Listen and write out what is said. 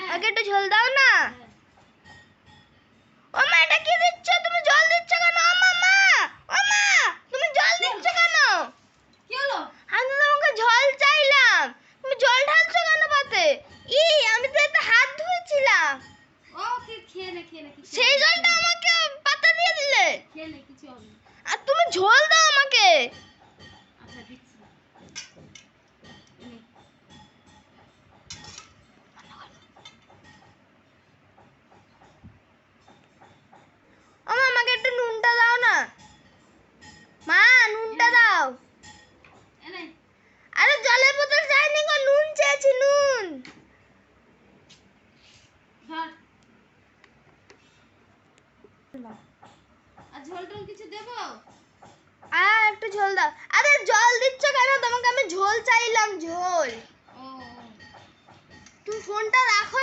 আমাকে একটু ঝোল দাও না। ও মা, এটা কি দিচ্ছ তুমি? জল দিচ্ছ কেন? ও মা, ও মা, তুমি জল দিচ্ছ কেন? কি হলো? আমি তো তোমাকে জল চাইলাম, তুমি জল ঢালছো কেন পাতে? আমি তো এতে হাত ধুয়েছিলাম। ও কি খেয়ে নে সেই জলটা আমাকে পাতে দিয়ে দিলে। খেয়ে নে, কিছু হবে না। আর তুমি ঝোল দাও আমাকে। আচ্ছা দিচ্ছি। নে। ও মা, আমাকে একটু নুনটা দাও না। মা, নুনটা দাও। এনে আরে জলের বোতল চাইনি গো, নুন চেয়েছি, নুন। ধর। আর ঝোল টোল কিছু দেবো? আর একটু ঝোল দাও। আরে জল দিচ্ছ কেন? তোমাকে আমি ঝোল চাইলাম, ঝোল। ও তুমি ফোনটা রাখো